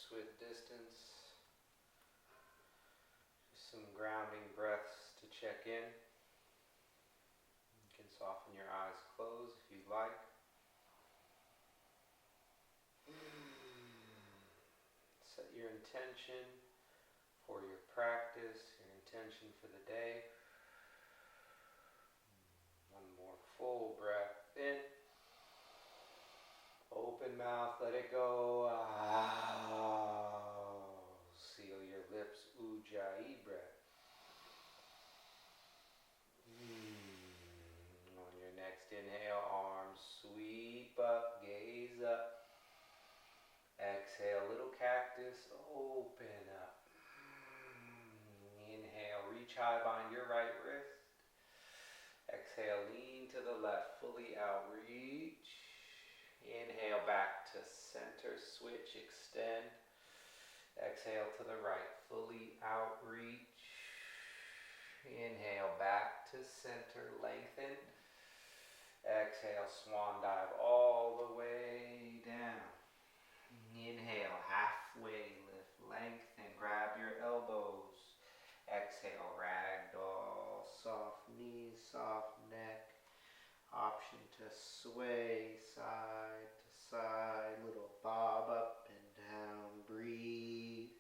hips width distance. Just some grounding breaths to check in. You can soften your eyes closed if you'd like. Set your intention for your practice, your intention for the day. One more full breath in. Open mouth, let it go. Seal your lips. Ujjayi breath. On your next inhale, arms sweep up, gaze up. Exhale, little cactus, open up. Inhale, reach high, bind your right wrist. Exhale, lean to the left, fully outreach. Inhale, back to center, switch, extend. Exhale to the right, fully outreach. Inhale, back to center, lengthen. Exhale, swan dive all the way down. Inhale, halfway lift, lengthen, grab your elbows. Exhale, ragdoll, soft knees, soft neck. Option to sway side to side, little bob up and down, breathe.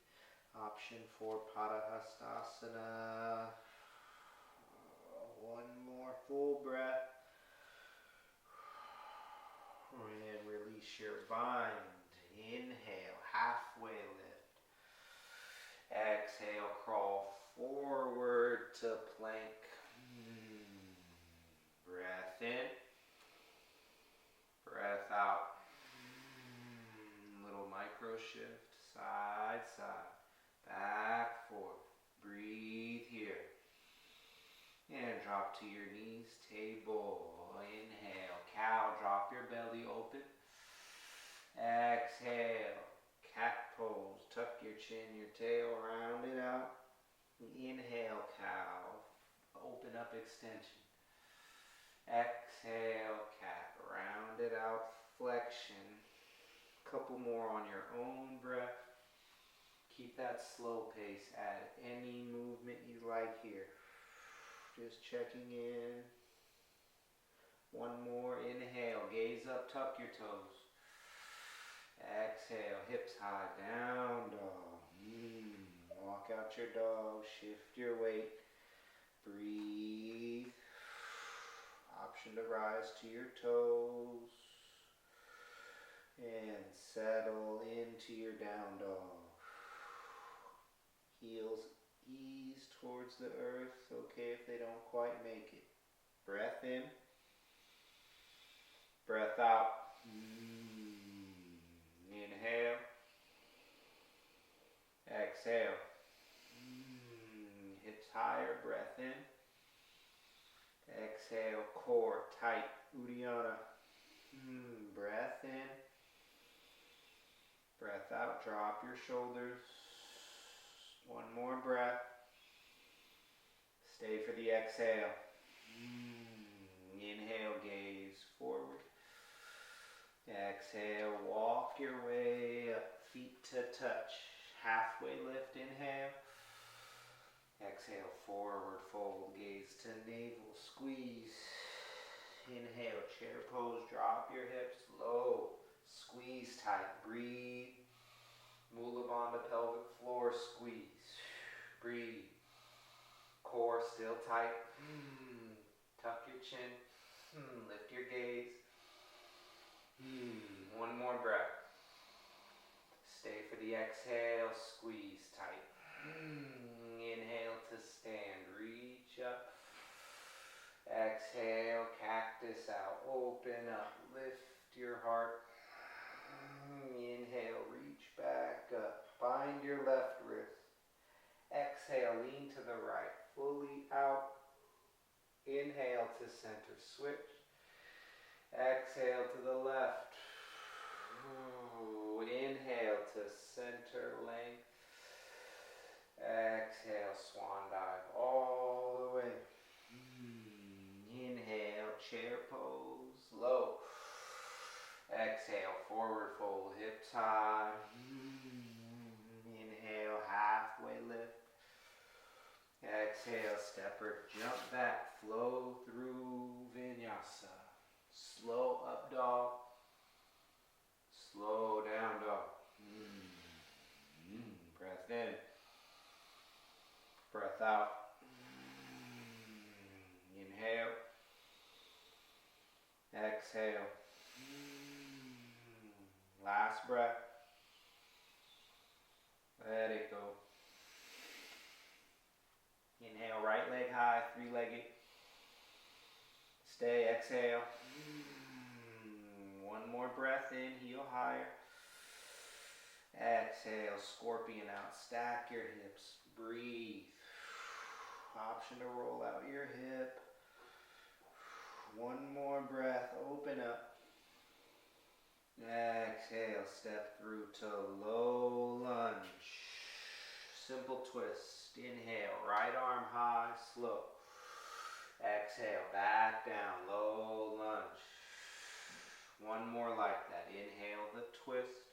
Option for Padahastasana. One more full breath. And release your bind. Inhale, halfway lift. Exhale, crawl forward to plank. Breath in. Breath out. Little micro shift. Side, side. Back, forth. Breathe here. And drop to your knees. Table. Inhale. Cow. Drop your belly open. Exhale. Cat pose. Tuck your chin, your tail. Round it out. Inhale, cow. Open up, extension. Exhale, cat. Round it out, flexion. Couple more on your own breath. Keep that slow pace. Add any movement you like here. Just checking in. One more. Inhale, gaze up, tuck your toes. Exhale, hips high, down dog. Walk out your dog, shift your weight. Breathe. Option to rise to your toes. And settle into your down dog. Heels ease towards the earth. Okay if they don't quite make it. Breath in. Breath out. Inhale. Exhale. Hips higher. Breath in. Exhale. Core tight. Uddiyana. Breath in. Breath out. Drop your shoulders. One more breath. Stay for the exhale. Inhale. Gaze forward. Exhale, walk your way up, feet to touch. Halfway lift, inhale. Exhale, forward fold, gaze to navel, squeeze. Inhale, chair pose, drop your hips low. Squeeze tight, breathe. Mula Bandha pelvic floor, squeeze. Breathe. Core still tight. Tuck your chin. Lift your gaze. One more breath. Stay for the exhale, squeeze tight. Inhale to stand, reach up. Exhale, cactus out, open up, lift your heart. Inhale, reach back up, bind your left wrist. Exhale, lean to the right, fully out. Inhale to center, switch. Exhale to the left. Inhale to center length. Exhale, swan dive all the way. Inhale, chair pose, low. Exhale, forward fold, hips high. Exhale, stepper, jump back, flow through vinyasa. Slow up dog, slow down dog. Breath in, breath out. Inhale, exhale. Last breath. Let it go. Inhale, right leg high, three-legged. Stay, exhale. One more breath in, heel higher. Exhale, scorpion out. Stack your hips. Breathe. Option to roll out your hip. One more breath. Open up. Exhale, step through to low lunge. Simple twist. Inhale, right arm high, slow. Exhale, back down, low lunge. One more like that. Inhale the twist.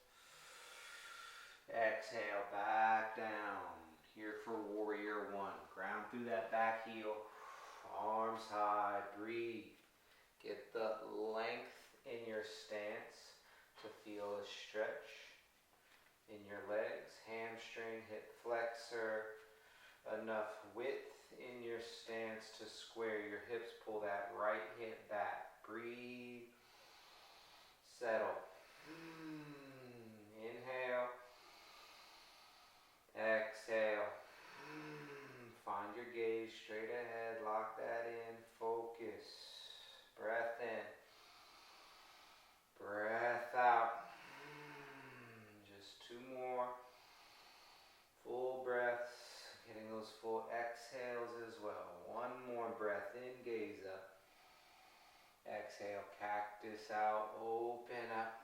Exhale, back down. Here for warrior one. Ground through that back heel. Arms high, breathe. Get the length in your stance to feel a stretch in your legs. Hamstring, hip flexor. Enough width in your stance to square your hips. Pull that right hip back. Breathe. Settle. Inhale. Exhale. Find your gaze straight ahead. Lock that in. Focus. Breath in. Breath out. Just two more. Full breaths. Getting those full exhales as well. One more breath in. Gaze up. Exhale. Cactus out. Open up.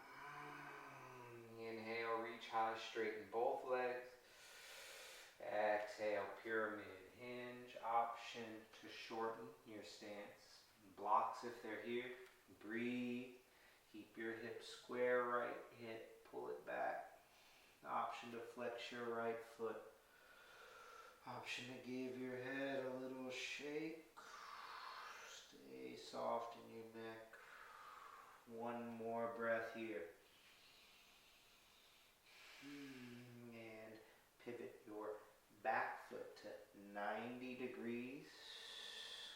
Inhale. Reach high. Straighten both legs. Exhale, pyramid, hinge, option to shorten your stance. Blocks if they're here. Breathe. Keep your hips square, right hip, pull it back. Option to flex your right foot. Option to give your head a little shake. Stay soft in your neck. One more breath here. And pivot your back foot to 90 degrees.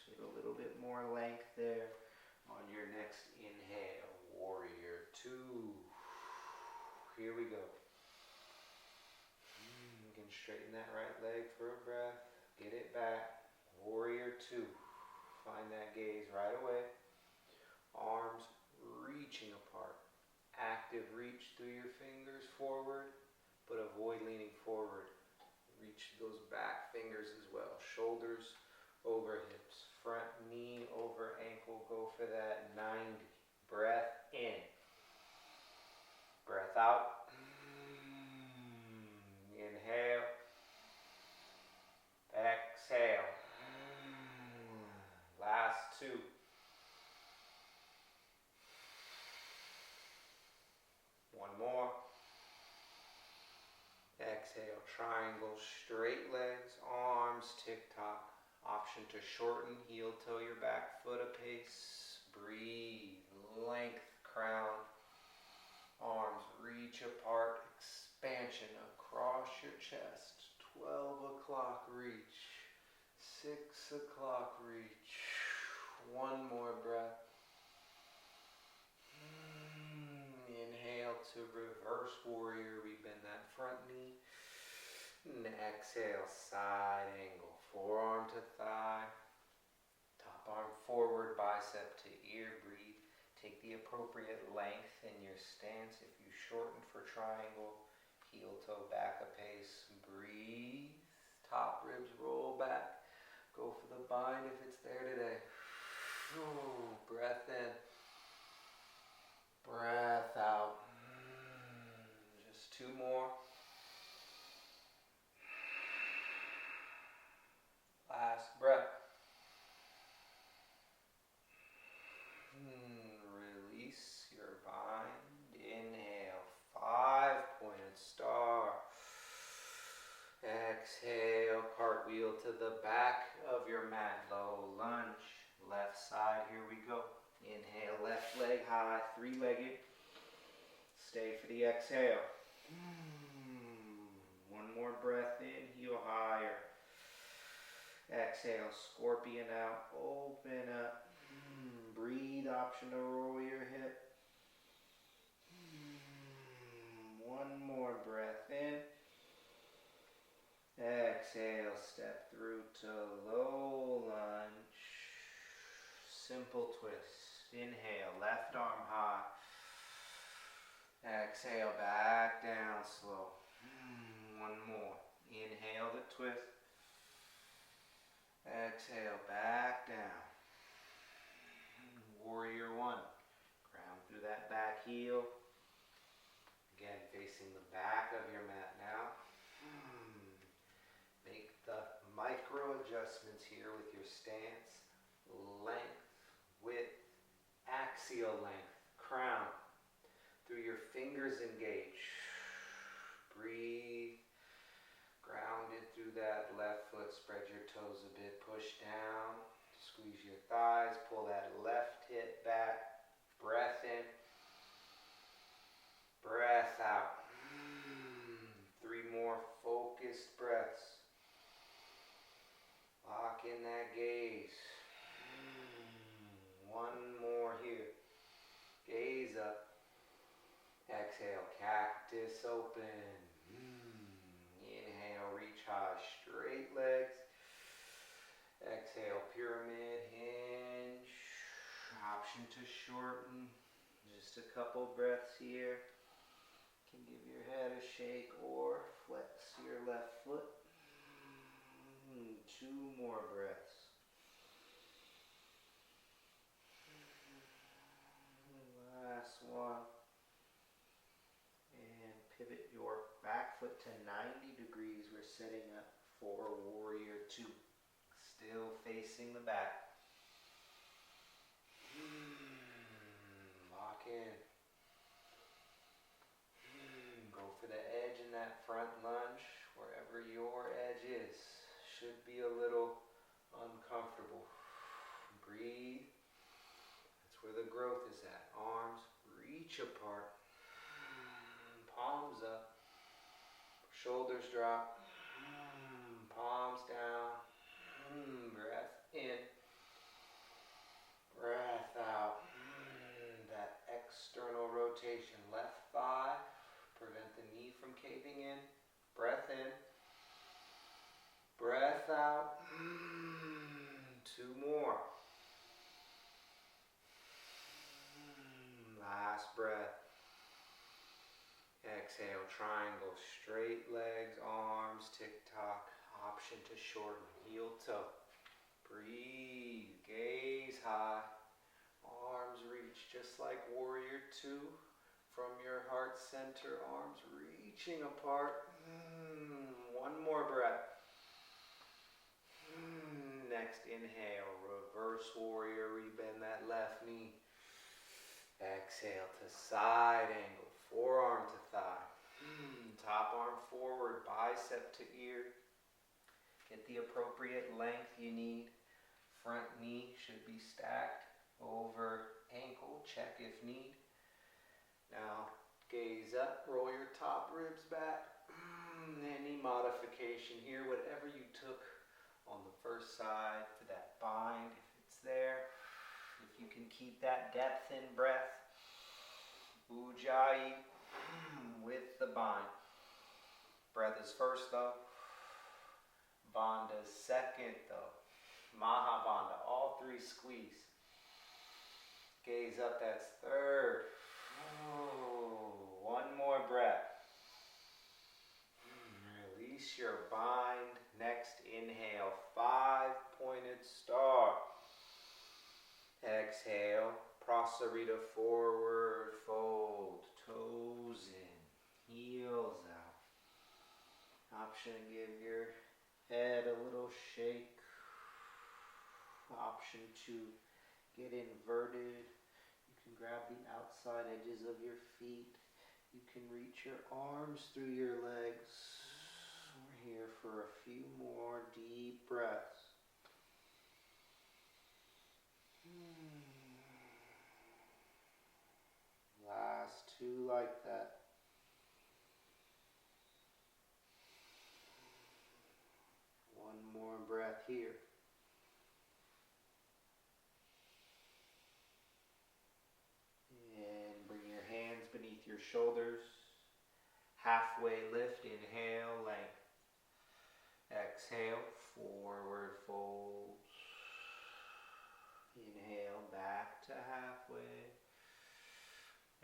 Get a little bit more length there. On your next inhale, warrior two. Here we go. You can straighten that right leg for a breath. Get it back. Warrior two. Find that gaze right away. Arms reaching apart. Active reach through your fingers forward, but avoid leaning forward. Reach those back fingers as well. Shoulders over hips. Front knee over ankle. Go for that 90. Breath in. Breath out. Inhale. Exhale. Last two. One more. Exhale, triangle, straight legs, arms, tick-tock. Option to shorten, heel toe your back foot a pace. Breathe, length, crown. Arms reach apart, expansion across your chest. 12 o'clock reach, 6 o'clock reach. One more breath. Inhale to reverse warrior. We bend that front knee. And exhale, side angle. Forearm to thigh. Top arm forward, bicep to ear. Breathe. Take the appropriate length in your stance. If you shorten for triangle, heel toe back a pace. Breathe. Top ribs roll back. Go for the bind if it's there today. Breath in. Breath out. Just two more. Last breath. Release your bind. Inhale. 5-pointed star. Exhale. Cartwheel. cartwheel to the back of your mat. Low lunge, left side, here we go. Inhale, left leg high, three-legged. Stay for the exhale. One more breath in, heel higher. Exhale, scorpion out, open up. Breathe, option to roll your hip. One more breath in. Exhale, step through to low lunge. Simple twist. Inhale, left arm high. Exhale, back down slow. One more. Inhale the twist. Exhale, back down. Warrior one. Ground through that back heel. Again, facing the back of your mat now. Make the micro adjustments here with your stance. Length, width, axial length, crown. Through your fingers engage. Breathe. Grounded through that left foot. Spread your toes a bit. Push down. Squeeze your thighs. Pull that left hip back. Breath in. Breath out. 3 more focused breaths. Lock in that gaze. One more here. Gaze up. Exhale, cactus open. Inhale, reach high, straight legs. Exhale, pyramid hinge. Option to shorten. Just a couple breaths here. Can give your head a shake or flex your left foot. 2 more breaths. Last one. And pivot your back foot to 90 degrees. We're setting up for warrior two. Still facing the back. Lock in. Go for the edge in that front lunge. Wherever your edge is. Should be a little uncomfortable. Breathe. That's where the growth is at. Arms reach apart. Palms up. Shoulders drop. Palms down. Breath in. Breath out. That external rotation. Left thigh. Prevent the knee from caving in. Breath in. Breath out. 2 more. Last breath. Exhale, triangle, straight legs, arms, tick-tock. Option to shorten, heel toe. Breathe, gaze high. Arms reach just like warrior two. From your heart center, arms reaching apart. 1 more breath. Next inhale, reverse warrior, rebend that left knee. Exhale to side angle, forearm to thigh. Top arm forward, bicep to ear. Get the appropriate length you need. Front knee should be stacked over ankle, check if need. Now gaze up, roll your top ribs back. Any modification here, whatever you took on the first side for that bind, if it's there. If you can keep that depth in breath. Ujjayi with the bind. Breath is first though. Bandha is second though. Mahabandha, all 3 squeeze. Gaze up, that's third. 1 more breath. Release your bind. Next inhale, 5-pointed star. Exhale, Prasarita forward fold. Toes in, heels out. Option to give your head a little shake. Option to get inverted. You can grab the outside edges of your feet. You can reach your arms through your legs. Or Here for a few more deep breaths. Last two like that. One more breath here. And bring your hands beneath your shoulders. Halfway lift, inhale, length. Exhale, forward fold. Inhale, back to halfway.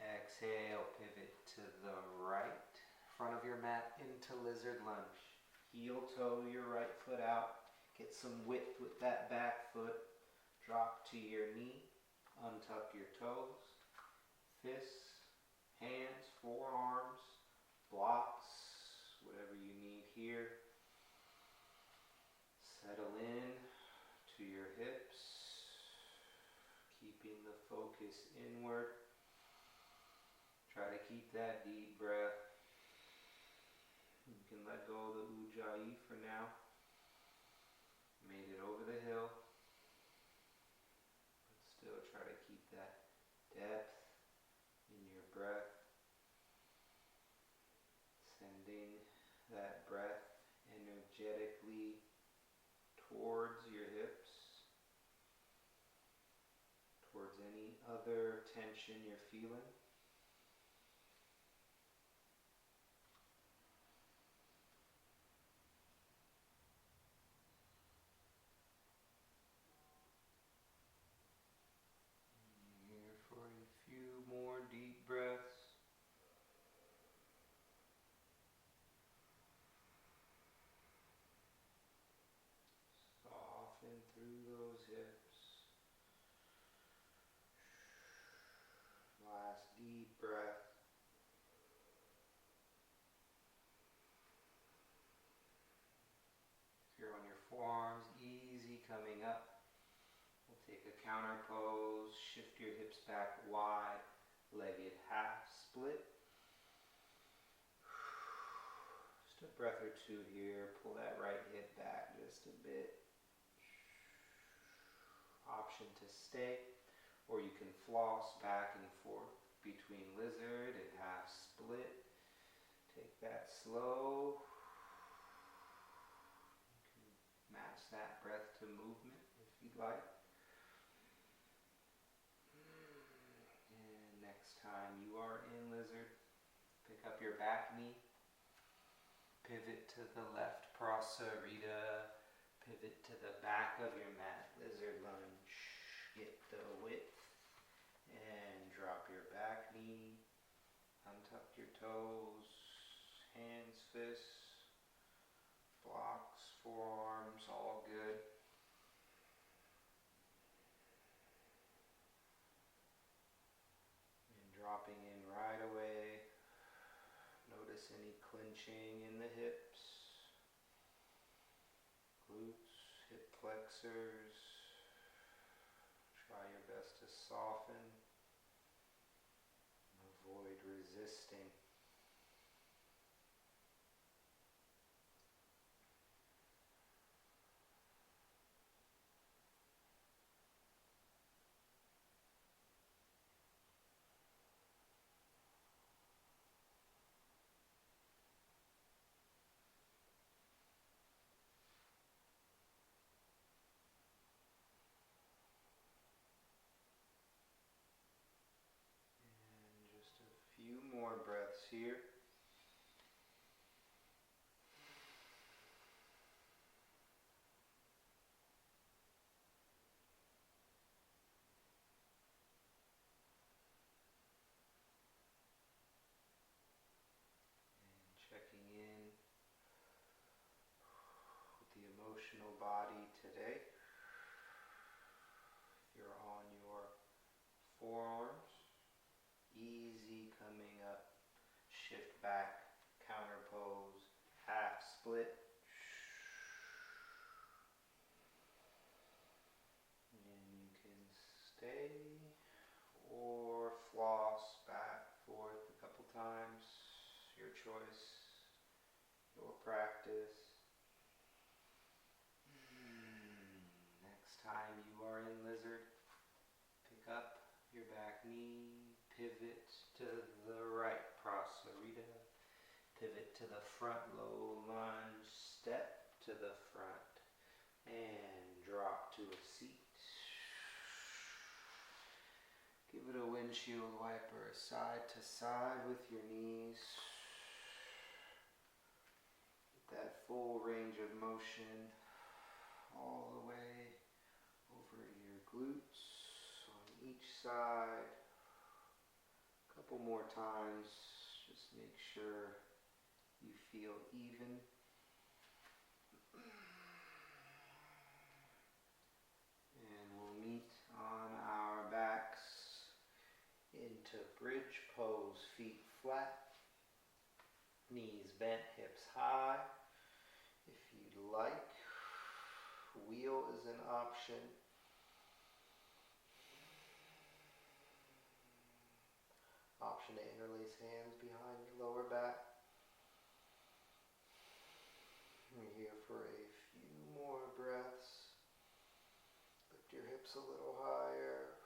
Exhale, pivot to the right. Front of your mat into lizard lunge. Heel toe your right foot out. Get some width with that back foot. Drop to your knee. Untuck your toes. Fists, hands, forearms, blocks, whatever you need here. Settle in to your hips. Keeping the focus inward. Try to keep that deep breath. You can let go of the ujjayi for now. Made it over the hill. But still try to keep that depth in your breath. Sending that breath energetically towards your hips. Towards any other tension you're feeling. For a few more deep breaths. Soften through those hips. Last deep breath. If you're on your forearms, easy coming up. We'll take a counter pose, shift your hips back wide, legged half split. Just a breath or two here, pull that right hip back just a bit. Option to stay, or you can floss back and forth between lizard and half split. Take that slow. You can match that breath to movement if you'd like. And next time you are in lizard, pick up your back knee, pivot to the left prasarita, pivot to the back of your mat, lizard lunge, get the width, and drop your back knee, untuck your toes, hands, fists, blocks, forearms, all good. Dropping in right away. Notice any clenching in the hips, glutes, hip flexors. Try your best to soften. Avoid resisting. Few more breaths here. And checking in with the emotional body today. You're on your forearms. Easy coming up, shift back, counter pose, half split. And you can stay or floss back, forth a couple times. Your choice, your practice. your back knee, pivot to the right, prasarita, pivot to the front, low lunge, step to the front, and drop to a seat. Give it a windshield wiper side to side with your knees. Get that full range of motion all the way over your glutes on each side. A couple more times, just make sure you feel even. And we'll meet on our backs into bridge pose, feet flat, knees bent, hips high. If you'd like, wheel is an option. Option to interlace hands behind your lower back. We're here for a few more breaths. Lift your hips a little higher.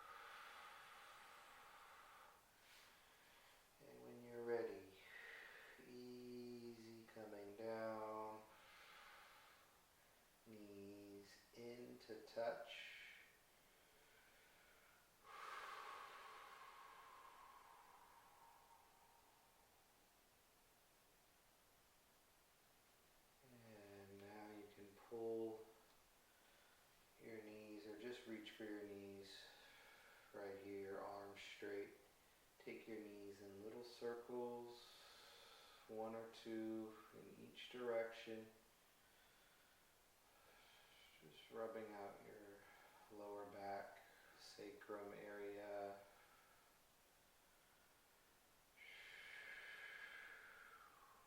And when you're ready, easy coming down. Knees into touch. And now you can pull your knees, or just reach for your knees right here, arms straight. Take your knees in little circles, one or two in each direction. Just rubbing out your lower back, sacrum area.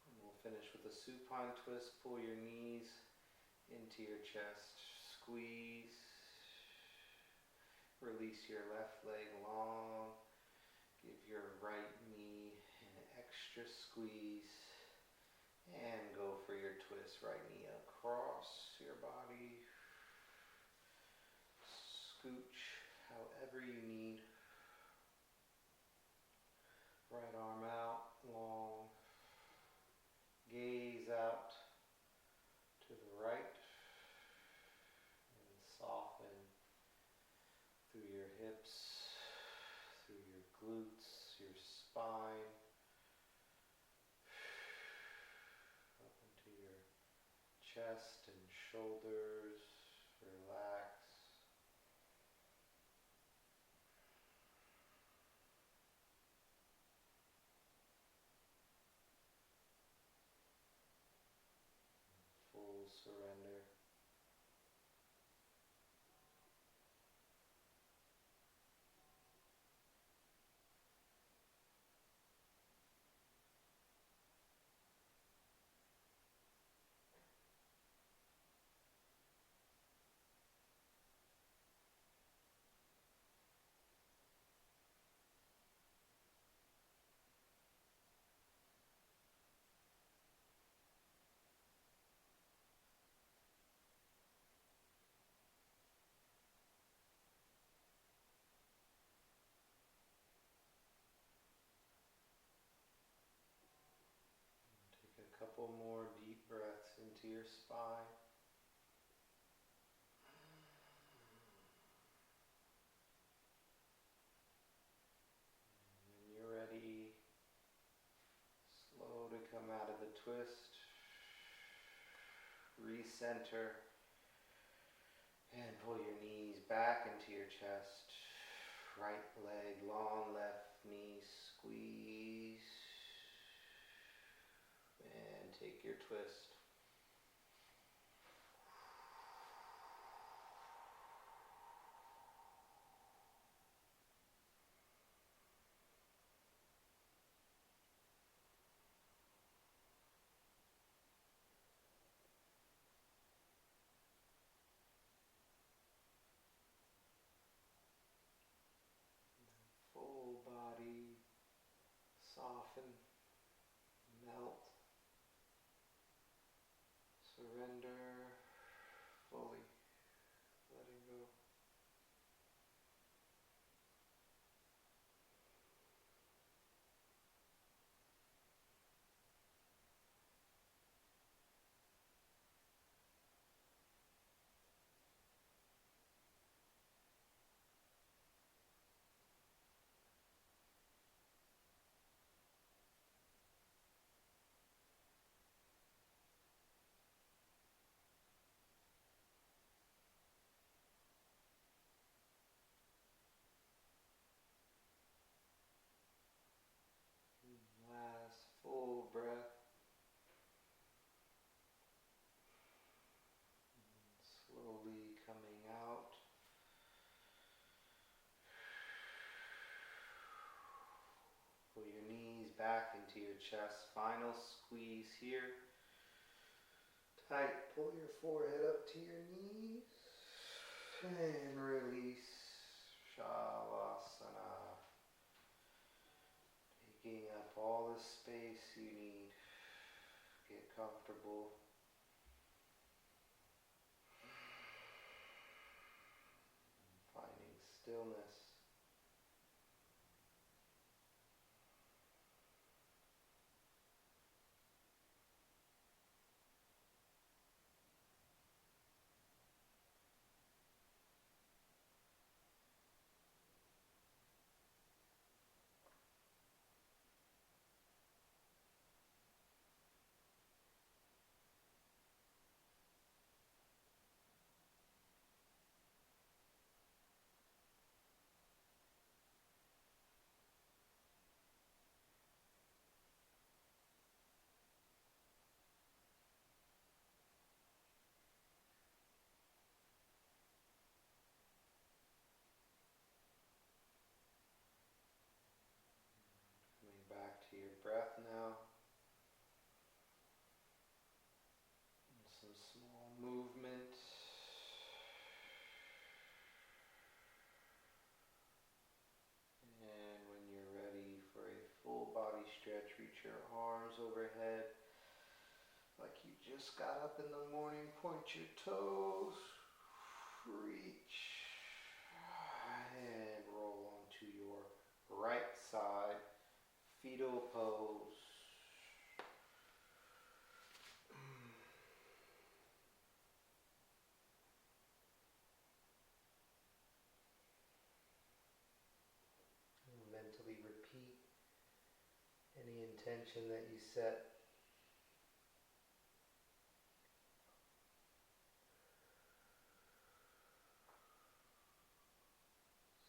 And we'll finish with a supine twist. Pull your knees into your chest. Squeeze. Release your left leg long. Give your right knee an extra squeeze. And go for your twist. Right knee across your body. Scooch however you need. Right arm out, long. Gaze out to the right. And soften through your hips, through your glutes, your spine. Up into your chest and shoulders. Relax. Full surrender. Take a couple more deep breaths into your spine. And when you're ready, slow to come out of the twist. Recenter. And pull your knees back into your chest. Right leg long, left knee squeeze. And take your twist. Full body, soften, melt, surrender, fully letting go. back into your chest. Final squeeze here. Tight. Pull your forehead up to your knees. And release. Shavasana. Taking up all the space you need. Get comfortable. Finding stillness. Coming back to your breath now. And some small movement. And when you're ready for a full body stretch, reach your arms overhead like you just got up in the morning. Point your toes. Reach. And roll onto your right side. Fetal pose. Mentally repeat any intention that you set.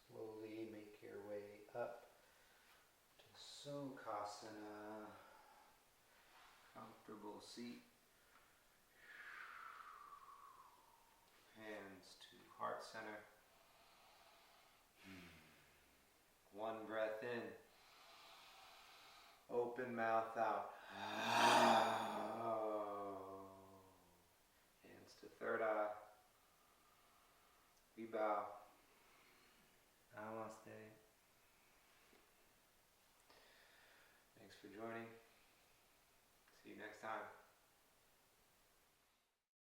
Slowly make your way up to Sukhasana. Comfortable seat. Hands to heart center. One breath in. Open mouth out. Hands to third eye. We bow. Namaste. Thanks for joining. See you next time.